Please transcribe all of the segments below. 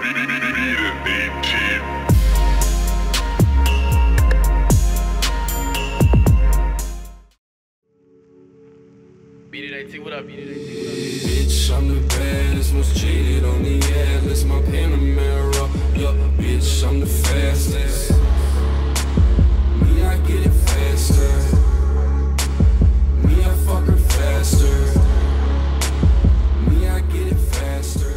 Beat It AT, what up? Beat It AT, what up? Bitch, I'm the baddest, most cheated on the atlas, my Panamera. Yup, bitch, I'm the fastest. Me, I get it faster. Me, I fuck her faster. Me, I get it faster.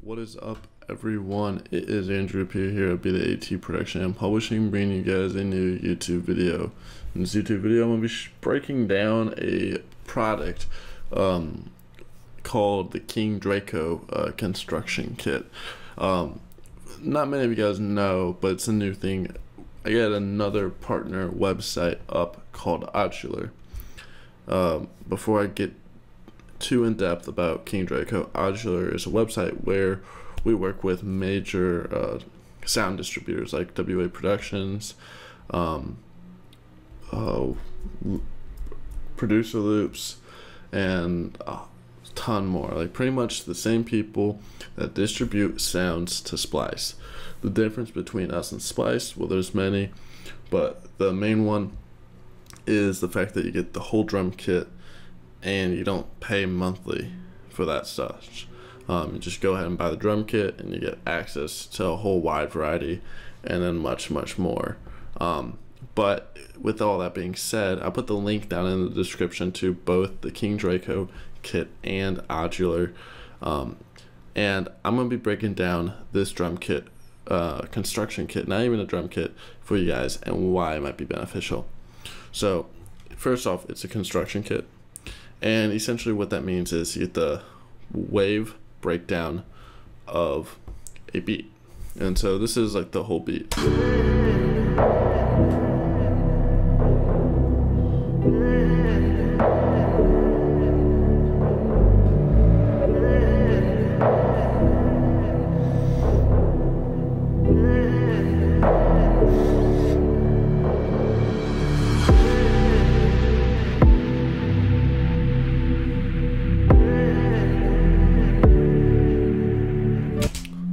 What is up, everyone? It is Andrew P here at Beat It AT Production and Publishing, bringing you guys a new YouTube video. In this YouTube video, I'm going to be breaking down a product called the King Draco construction kit. Not many of you guys know, but it's a new thing. I got another partner website up called Odular. Before I get too in depth about King Draco, Odular is a website where we work with major sound distributors like WA Productions, Producer Loops, and a ton more. Like pretty much the same people that distribute sounds to Splice. The difference between us and Splice, well, there's many, but the main one is the fact that you get the whole drum kit and you don't pay monthly for that stuff. You just go ahead and buy the drum kit and you get access to a whole wide variety and then much more. But with all that being said, I put the link down in the description to both the King Draco kit and Odular, and I'm going to be breaking down this drum kit, construction kit, not even a drum kit, for you guys and why it might be beneficial. So first off, it's a construction kit, and essentially what that means is you get the wave breakdown of a beat, and so this is like the whole beat.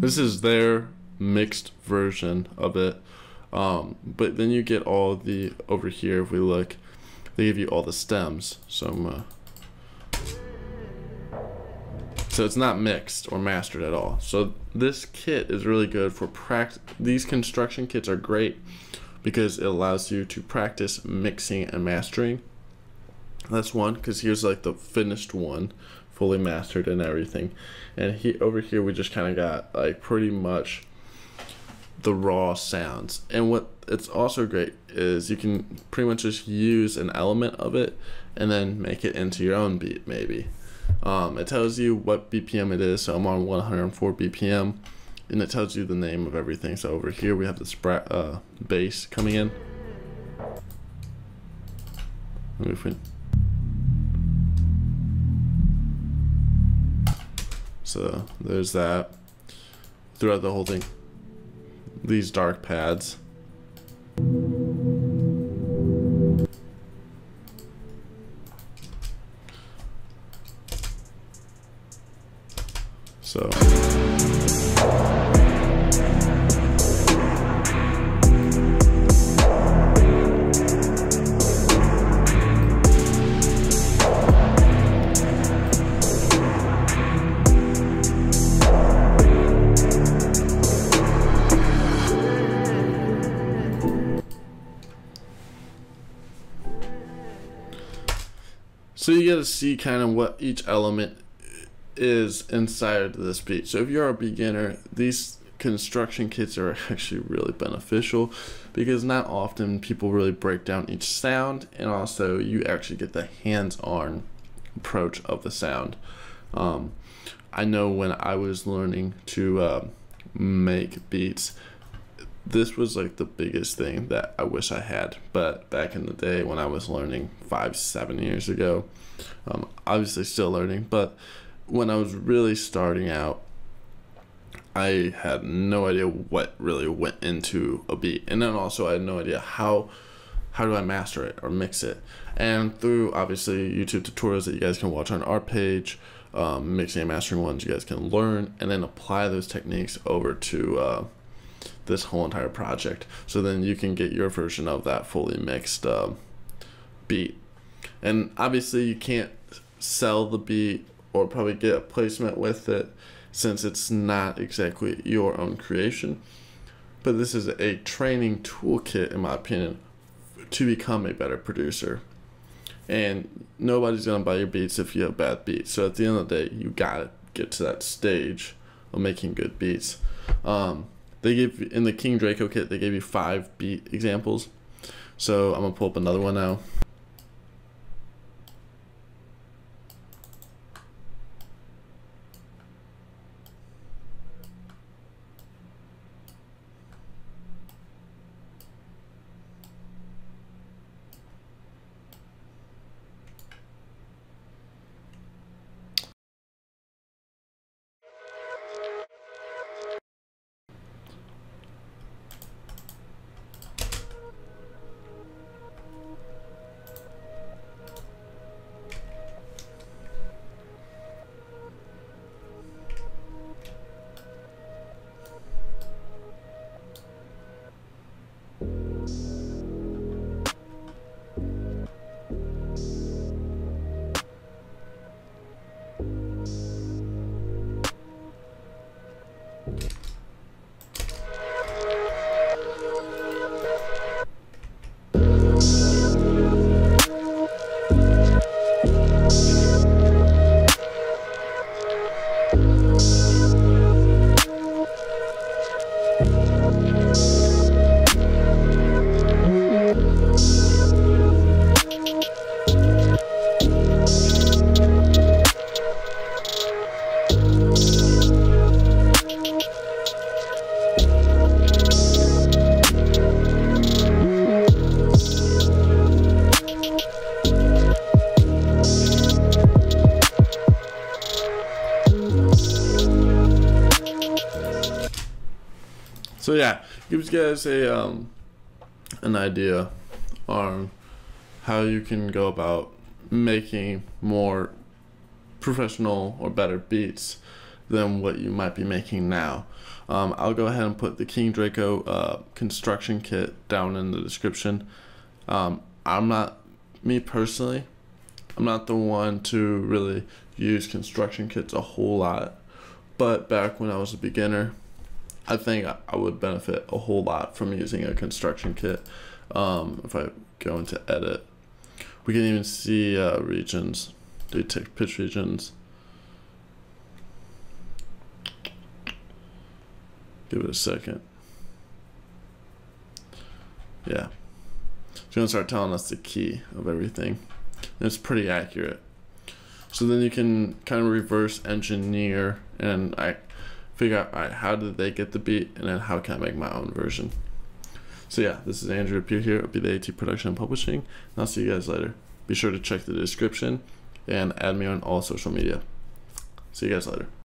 This is their mixed version of it, but then you get all the, over here if we look, they give you all the stems. So so it's not mixed or mastered at all. So this kit is really good for practice. These construction kits are great because it allows you to practice mixing and mastering. That's one, because here's like the finished one, fully mastered and everything, and over here we just kind of got like pretty much the raw sounds. And what it's also great is you can pretty much just use an element of it and then make it into your own beat. Maybe it tells you what BPM it is, so I'm on 104 BPM, and it tells you the name of everything. So over here we have this bass coming in. So there's that throughout the whole thing. These dark pads. So So you get to see kind of what each element is inside this beat. So if you're a beginner, these construction kits are actually really beneficial because not often people really break down each sound, and also you actually get the hands-on approach of the sound. I know when I was learning to make beats, this was like the biggest thing that I wish I had, but back in the day when I was learning 5-7 years ago, obviously still learning, but when I was really starting out, I had no idea what really went into a beat, and then also I had no idea how do I master it or mix it. And through obviously YouTube tutorials that you guys can watch on our page, mixing and mastering ones you guys can learn, and then apply those techniques over to this whole entire project. So then you can get your version of that fully mixed beat. And obviously you can't sell the beat or probably get a placement with it, since it's not exactly your own creation. But this is a training toolkit, in my opinion, to become a better producer. And nobody's gonna buy your beats if you have bad beats. So at the end of the day, you gotta get to that stage of making good beats. They give, in the King Draco kit, they gave you 5 beat examples. So I'm gonna pull up another one now. So yeah, gives you guys a an idea on how you can go about making more professional or better beats than what you might be making now. I'll go ahead and put the King Draco construction kit down in the description. Me personally, I'm not the one to really use construction kits a whole lot, but back when I was a beginner, I think I would benefit a whole lot from using a construction kit. If I go into edit, we can even see regions, detect pitch regions. Give it a second. Yeah, it's gonna start telling us the key of everything, and it's pretty accurate. So then you can kind of reverse engineer, and I figure out, all right, how did they get the beat, and then how can I make my own version. So yeah, this is Andrew Appear here at Beat It AT Production and Publishing, and I'll see you guys later. Be sure to check the description and add me on all social media. See you guys later.